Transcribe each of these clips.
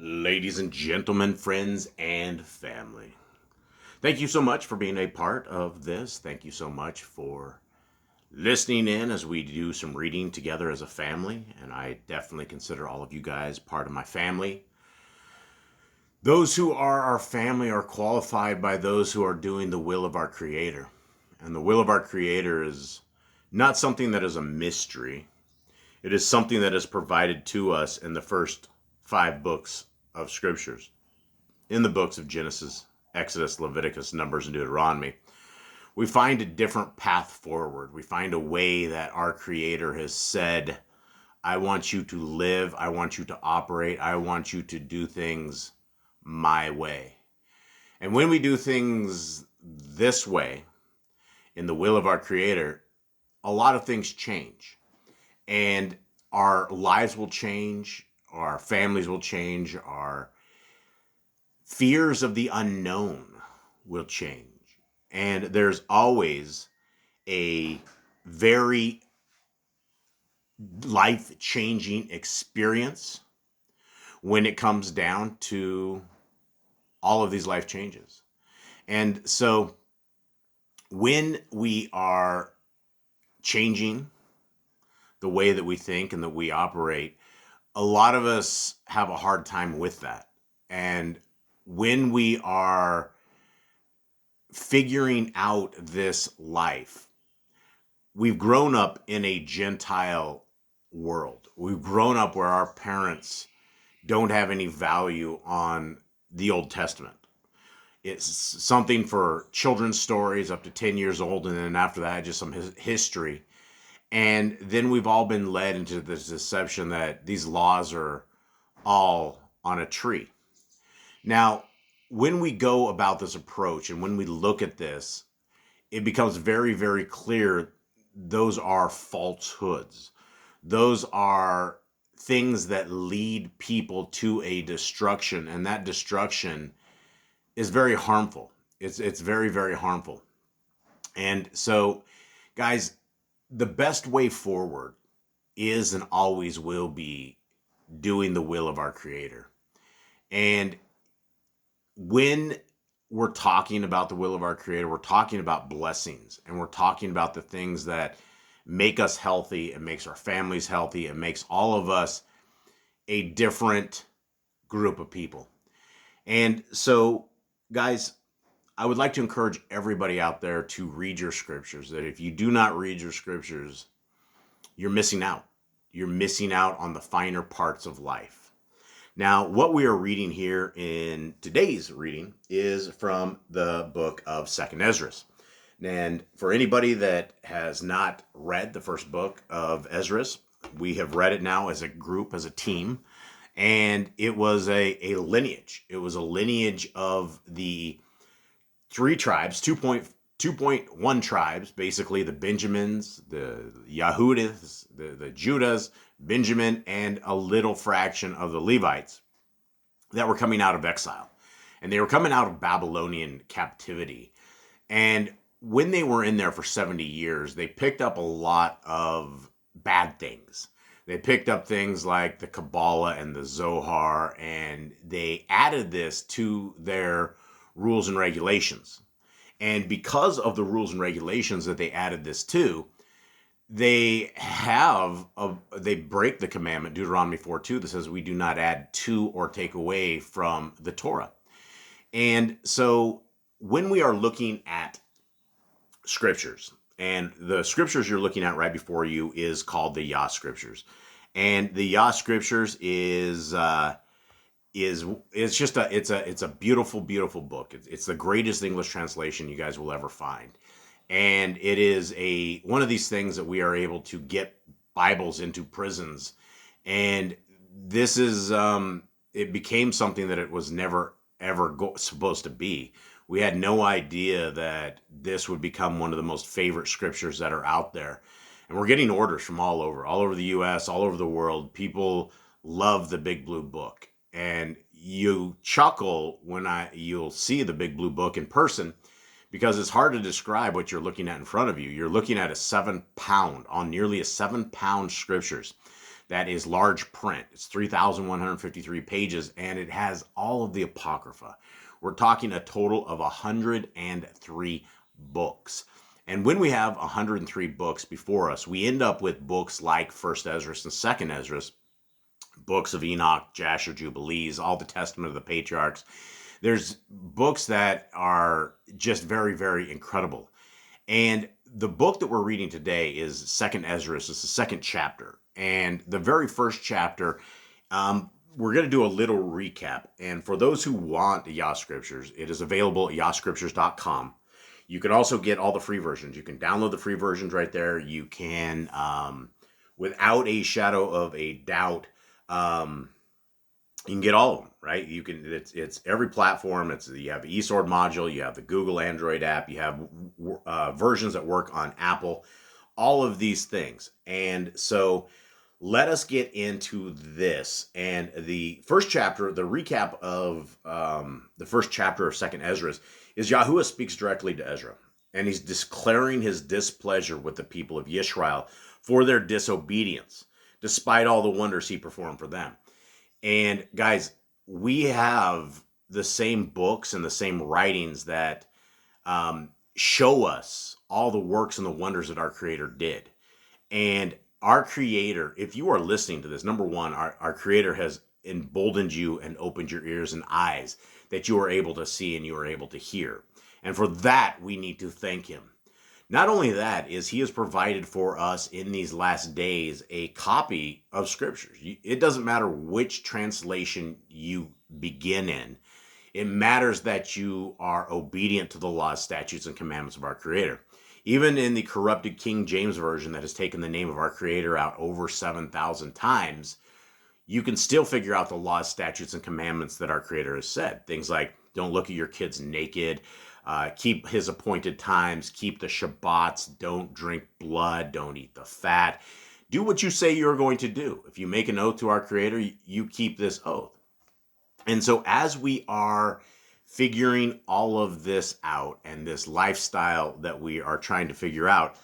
Ladies and gentlemen, friends and family, thank you so much for being a part of this. Thank you so much for listening in as we do some reading together as a family. And I definitely consider all of you guys part of my family. Those who are our family are qualified by those who are doing the will of our Creator. And the will of our Creator is not something that is a mystery. It is something that is provided to us in the first 5 books of Scriptures. In the books of Genesis, Exodus, Leviticus, Numbers, and Deuteronomy, we find a different path forward. We find a way that our Creator has said, I want you to live, I want you to operate, I want you to do things my way. And when we do things this way, in the will of our Creator, a lot of things change. And our lives will change, our families will change, our fears of the unknown will change. And there's always a very life-changing experience when it comes down to all of these life changes. And so when we are changing the way that we think and that we operate, a lot of us have a hard time with that. And when we are figuring out this life, we've grown up in a Gentile world. We've grown up where our parents don't have any value on the Old Testament. It's something for children's stories up to 10 years old, and then after that, just some history. And then we've all been led into this deception that these laws are all on a tree. Now, when we go about this approach and when we look at this, it becomes very, very clear those are falsehoods. Those are things that lead people to a destruction, and that destruction is very harmful. It's very, very harmful. And so, guys, the best way forward is and always will be doing the will of our Creator. And when we're talking about the will of our Creator, we're talking about blessings, and we're talking about the things that make us healthy, it makes our families healthy, it makes all of us a different group of people. And so, guys, I would like to encourage everybody out there to read your scriptures. That if you do not read your scriptures, you're missing out. You're missing out on the finer parts of life. Now, what we are reading here in today's reading is from the book of 2nd Ezra. And for anybody that has not read the first book of Ezra, we have read it now as a group, as a team. And it was a lineage. It was a lineage of the 3 tribes, 2.1 tribes, basically the Benjamins, the Yehudiths, the Judahs, Benjamin, and a little fraction of the Levites that were coming out of exile. And they were coming out of Babylonian captivity. And when they were in there for 70 years, they picked up a lot of bad things. They picked up things like the Kabbalah and the Zohar, and they added this to their rules and regulations. And because of the rules and regulations that they added this to, they break the commandment, Deuteronomy 4:2, that says we do not add to or take away from the Torah. And so when we are looking at scriptures, and the scriptures you're looking at right before you is called the Yah Scriptures. And the Yah Scriptures is a beautiful, beautiful book. It's the greatest English translation you guys will ever find. And it is one of these things that we are able to get Bibles into prisons. And this is, it became something that it was never, ever supposed to be. We had no idea that this would become one of the most favorite scriptures that are out there. And we're getting orders from all over the U.S., all over the world. People love the Big Blue Book. And you chuckle when you'll see the Big Blue Book in person, because it's hard to describe what you're looking at in front of you. You're looking at nearly a 7-pound scriptures. that is large print. It's 3,153 pages, and it has all of the Apocrypha. We're talking a total of 103 books. And when we have 103 books before us, we end up with books like 1st Ezra and 2nd Ezra, books of Enoch, Jasher, Jubilees, all the Testament of the Patriarchs. There's books that are just very, very incredible. And the book that we're reading today is 2nd Ezra. It's the second chapter. And the very first chapter, we're going to do a little recap. And for those who want Yah Scriptures, it is available at YHWH.com. You can also get all the free versions. You can download the free versions right there. You can, without a shadow of a doubt, you can get all of them, right? You can. It's every platform. You have the eSword module. You have the Google Android app. You have versions that work on Apple. All of these things. And so let us get into this. And the first chapter, the recap of the first chapter of 2nd Ezra is Yahuwah speaks directly to Ezra. And he's declaring his displeasure with the people of Yisrael for their disobedience, despite all the wonders he performed for them. And guys, we have the same books and the same writings that show us all the works and the wonders that our Creator did. And our Creator, if you are listening to this, number one, our Creator has emboldened you and opened your ears and eyes that you are able to see and you are able to hear. And for that, we need to thank him. Not only that, is he has provided for us in these last days a copy of Scriptures. It doesn't matter which translation you begin in. It matters that you are obedient to the laws, statutes, and commandments of our Creator. Even in the corrupted King James Version that has taken the name of our Creator out over 7,000 times, you can still figure out the laws, statutes, and commandments that our Creator has said. Things like, don't look at your kids naked, keep his appointed times, keep the Shabbats, don't drink blood, don't eat the fat. Do what you say you're going to do. If you make an oath to our Creator, you keep this oath. And so as we are figuring all of this out and this lifestyle that we are trying to figure out,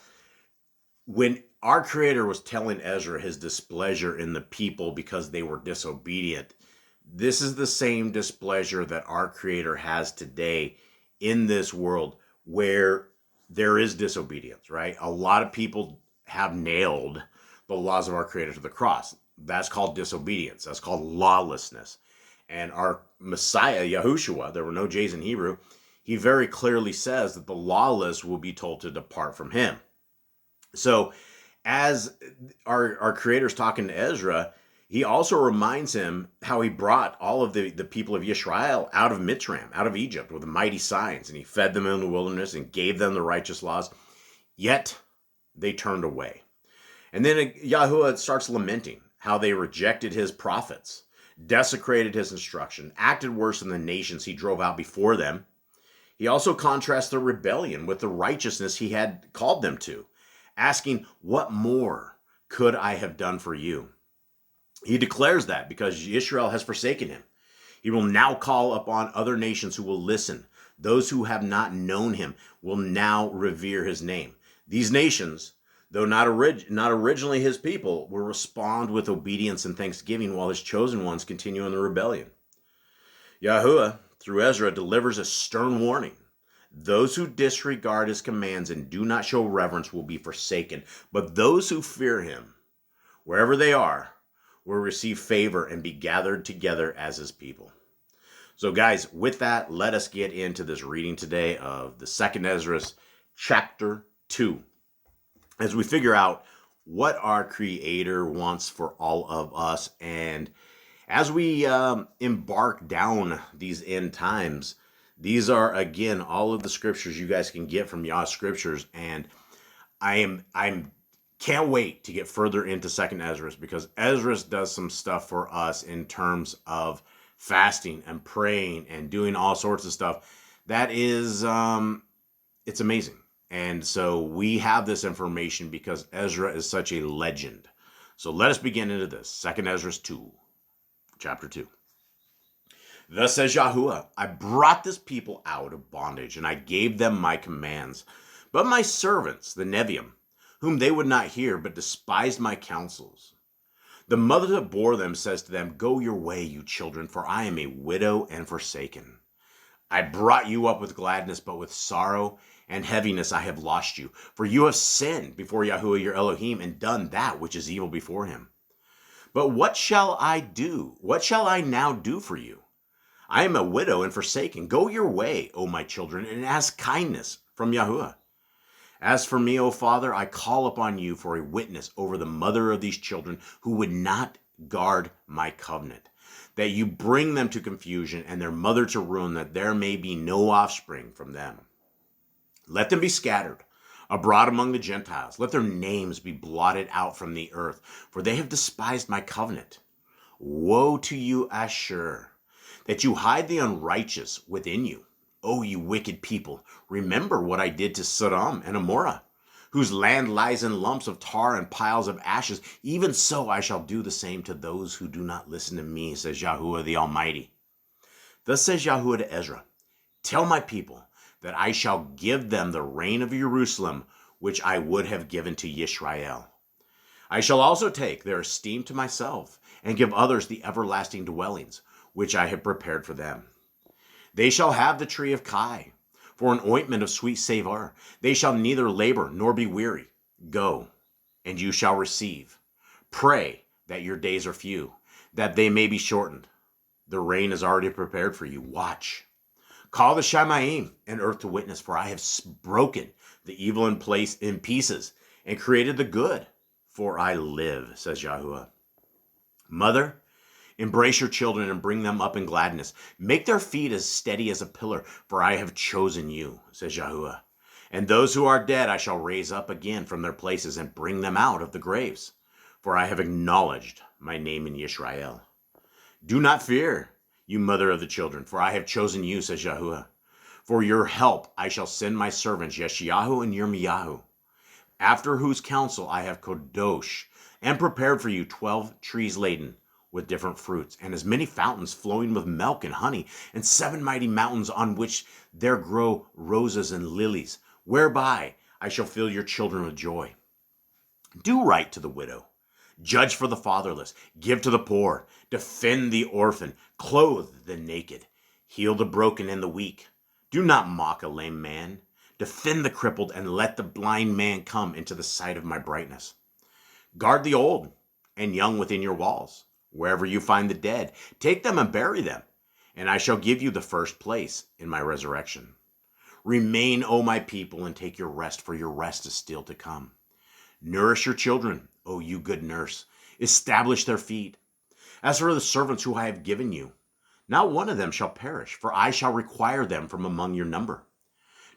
when our Creator was telling Ezra his displeasure in the people because they were disobedient, this is the same displeasure that our Creator has today in this world where there is disobedience, right? A lot of people have nailed the laws of our Creator to the cross. That's called disobedience. That's called lawlessness. And our Messiah, Yahushua, there were no J's in Hebrew, he very clearly says that the lawless will be told to depart from him. So as our Creator's talking to Ezra, he also reminds him how he brought all of the people of Yisrael out of Mitzrayim, out of Egypt, with mighty signs, and he fed them in the wilderness and gave them the righteous laws, yet they turned away. And then Yahuwah starts lamenting how they rejected his prophets, desecrated his instruction, acted worse than the nations he drove out before them. He also contrasts their rebellion with the righteousness he had called them to, asking, what more could I have done for you? He declares that because Israel has forsaken him, he will now call upon other nations who will listen. Those who have not known him will now revere his name. These nations, though not originally his people, will respond with obedience and thanksgiving while his chosen ones continue in the rebellion. Yahuwah, through Ezra, delivers a stern warning. Those who disregard his commands and do not show reverence will be forsaken, but those who fear him, wherever they are, will receive favor and be gathered together as his people. So guys, with that, let us get into this reading today of the 2nd Ezra, chapter 2. As we figure out what our Creator wants for all of us, and as we embark down these end times, these are, again, all of the scriptures you guys can get from Yah Scriptures, and I'm can't wait to get further into 2nd Ezra, because Ezra does some stuff for us in terms of fasting and praying and doing all sorts of stuff that is it's amazing. And so we have this information because Ezra is such a legend. So let us begin into this. 2nd Ezra 2, chapter 2. Thus says Yahuwah, I brought this people out of bondage, and I gave them my commands. But my servants, the Neviim, whom they would not hear, but despised my counsels, The mother that bore them says to them, go your way, you children, for I am a widow and forsaken. I brought you up with gladness, but with sorrow and heaviness I have lost you. For you have sinned before YHWH your Elohim and done that which is evil before him. But what shall I do? What shall I now do for you? I am a widow and forsaken. Go your way, O my children, and ask kindness from YHWH. As for me, O Father, I call upon you for a witness over the mother of these children who would not guard my covenant, that you bring them to confusion and their mother to ruin, that there may be no offspring from them. Let them be scattered abroad among the Gentiles. Let their names be blotted out from the earth, for they have despised my covenant. Woe to you, Asshur, that you hide the unrighteous within you. O you wicked people, remember what I did to Sodom and Amorah, whose land lies in lumps of tar and piles of ashes. Even so I shall do the same to those who do not listen to me, says YHWH the Almighty. Thus says YHWH to Ezra, tell my people that I shall give them the reign of Jerusalem, which I would have given to Yisrael. I shall also take their esteem to myself, and give others the everlasting dwellings, which I have prepared for them. They shall have the tree of Kai, for an ointment of sweet savour. They shall neither labor nor be weary. Go, and you shall receive. Pray that your days are few, that they may be shortened. The rain is already prepared for you. Watch. Call the Shamayim and earth to witness, for I have broken the evil in pieces and created the good, for I live, says YHWH. Mother, embrace your children and bring them up in gladness. Make their feet as steady as a pillar, for I have chosen you, says YHWH. And those who are dead I shall raise up again from their places and bring them out of the graves, for I have acknowledged my name in Yisrael. Do not fear, you mother of the children, for I have chosen you, says YHWH. For your help I shall send my servants Yeshayahu and Yirmiyahu, after whose counsel I have kadosh, and prepared for you 12 trees laden with different fruits, and as many fountains flowing with milk and honey, and 7 mighty mountains on which there grow roses and lilies, whereby I shall fill your children with joy. Do right to the widow, judge for the fatherless, give to the poor, defend the orphan, clothe the naked, heal the broken and the weak. Do not mock a lame man, defend the crippled, and let the blind man come into the sight of my brightness. Guard the old and young within your walls. Wherever you find the dead, take them and bury them, and I shall give you the first place in my resurrection. Remain, O my people, and take your rest, for your rest is still to come. Nourish your children, O you good nurse. Establish their feet. As for the servants who I have given you, not one of them shall perish, for I shall require them from among your number.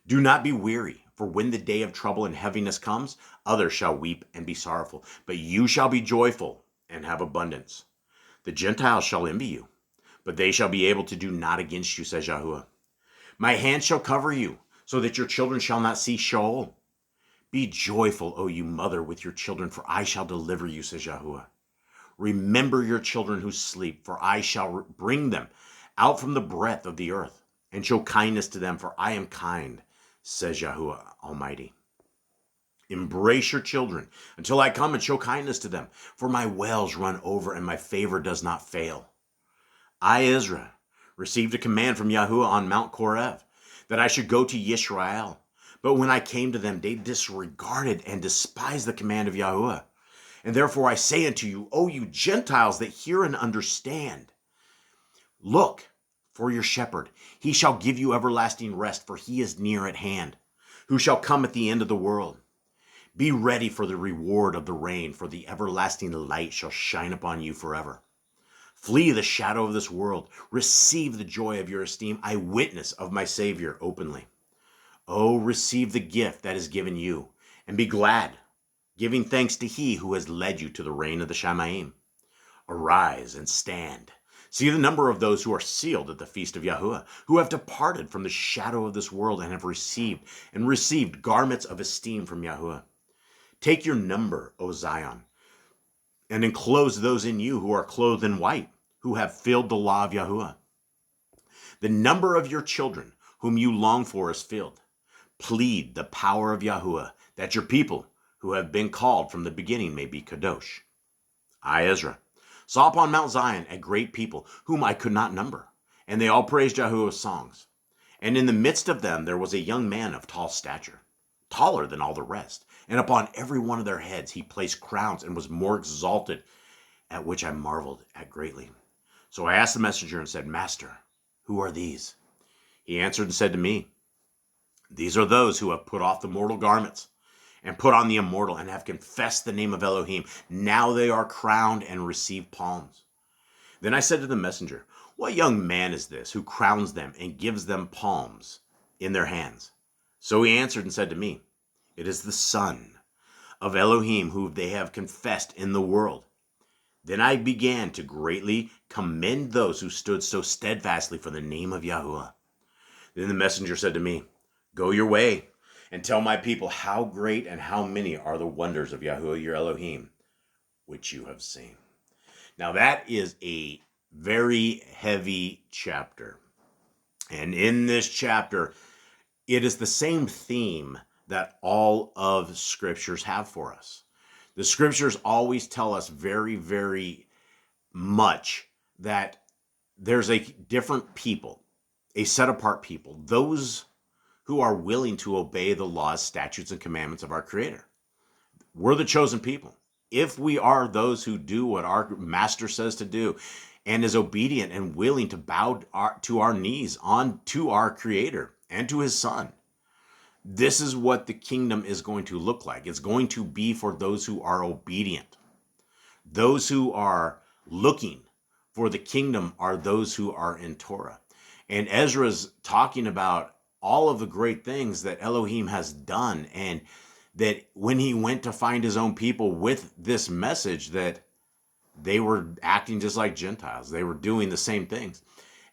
Do not be weary, for when the day of trouble and heaviness comes, others shall weep and be sorrowful, but you shall be joyful and have abundance. The Gentiles shall envy you, but they shall be able to do naught against you, says YHWH. My hand shall cover you, so that your children shall not see Sheol. Be joyful, O you mother, with your children, for I shall deliver you, says YHWH. Remember your children who sleep, for I shall bring them out from the breadth of the earth, and show kindness to them, for I am kind, says YHWH Almighty. Embrace your children until I come and show kindness to them, for my wells run over and my favor does not fail. I, Ezra, received a command from YHWH on Mount Korev that I should go to Yisrael. But when I came to them, they disregarded and despised the command of YHWH. And therefore I say unto you, O you Gentiles that hear and understand, look for your shepherd. He shall give you everlasting rest, for he is near at hand, who shall come at the end of the world. Be ready for the reward of the rain, for the everlasting light shall shine upon you forever. Flee the shadow of this world. Receive the joy of your esteem. I witness of my Savior openly. Oh, receive the gift that is given you, and be glad, giving thanks to he who has led you to the reign of the Shamayim. Arise and stand. See the number of those who are sealed at the feast of YHWH, who have departed from the shadow of this world and have received garments of esteem from YHWH. Take your number, O Zion, and enclose those in you who are clothed in white, who have filled the law of YHWH. The number of your children, whom you long for, is filled. Plead the power of YHWH, that your people, who have been called from the beginning, may be kadosh. I, Ezra, saw upon Mount Zion a great people, whom I could not number, and they all praised Yahuwah with songs. And in the midst of them there was a young man of tall stature, taller than all the rest, and upon every one of their heads he placed crowns, and was more exalted, at which I marveled at greatly. So I asked the messenger and said, Master, who are these? He answered and said to me, These are those who have put off the mortal garments, and put on the immortal, and have confessed the name of Elohim. Now they are crowned and receive palms. Then I said to the messenger, What young man is this who crowns them and gives them palms in their hands? So he answered and said to me, It is the Son of Elohim, who they have confessed in the world. Then I began to greatly commend those who stood so steadfastly for the name of Yahuwah. Then the messenger said to me, Go your way, and tell my people how great and how many are the wonders of Yahuwah your Elohim, which you have seen. Now that is a very heavy chapter. And in this chapter, it is the same theme that all of scriptures have for us. The scriptures always tell us very, very much that there's a different people, a set apart people, those who are willing to obey the laws, statutes, and commandments of our Creator. We're the chosen people. If we are those who do what our Master says to do and is obedient and willing to bow to our knees to our Creator and to His Son, this is what the kingdom is going to look like. It's going to be for those who are obedient. Those who are looking for the kingdom are those who are in Torah. And Ezra's talking about all of the great things that Elohim has done, and that when he went to find his own people with this message, that they were acting just like Gentiles. They were doing the same things.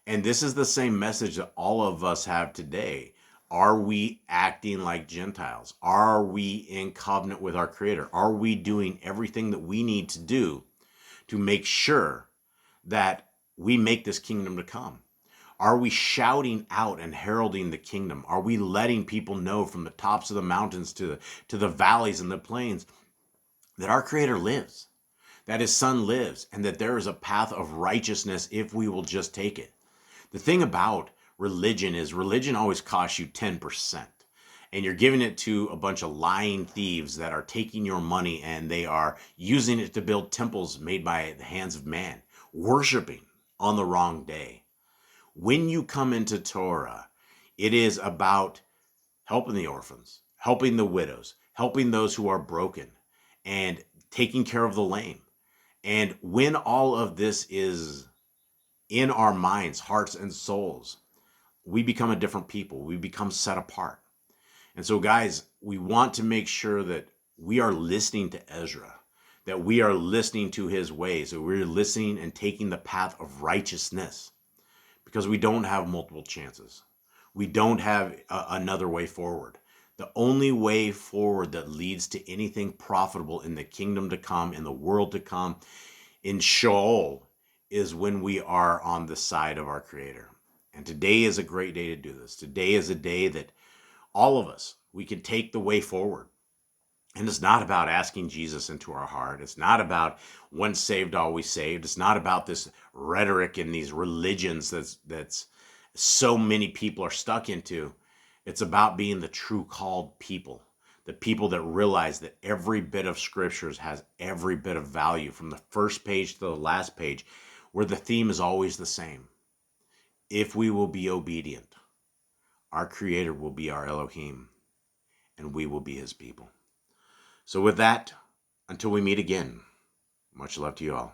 And this is the same message that all of us have today. Are we acting like Gentiles? Are we in covenant with our Creator? Are we doing everything that we need to do to make sure that we make this kingdom to come? Are we shouting out and heralding the kingdom? Are we letting people know from the tops of the mountains to the valleys and the plains that our Creator lives, that His Son lives, and that there is a path of righteousness if we will just take it? The thing about religion is religion always costs you 10%. And you're giving it to a bunch of lying thieves that are taking your money, and they are using it to build temples made by the hands of man, worshiping on the wrong day. When you come into Torah, it is about helping the orphans, helping the widows, helping those who are broken, and taking care of the lame. And when all of this is in our minds, hearts, and souls, we become a different people. We become set apart. And so, guys, we want to make sure that we are listening to Ezra, that we are listening to his ways, that we're listening and taking the path of righteousness, because we don't have multiple chances. We don't have another way forward. The only way forward that leads to anything profitable in the kingdom to come, in the world to come, in Sheol, is when we are on the side of our Creator. And today is a great day to do this. Today is a day that all of us, we can take the way forward. And it's not about asking Jesus into our heart. It's not about once saved, always saved. It's not about this rhetoric and these religions that's so many people are stuck into. It's about being the true called people, the people that realize that every bit of scriptures has every bit of value, from the first page to the last page, where the theme is always the same. If we will be obedient, our Creator will be our Elohim, and we will be His people. So with that, until we meet again, much love to you all.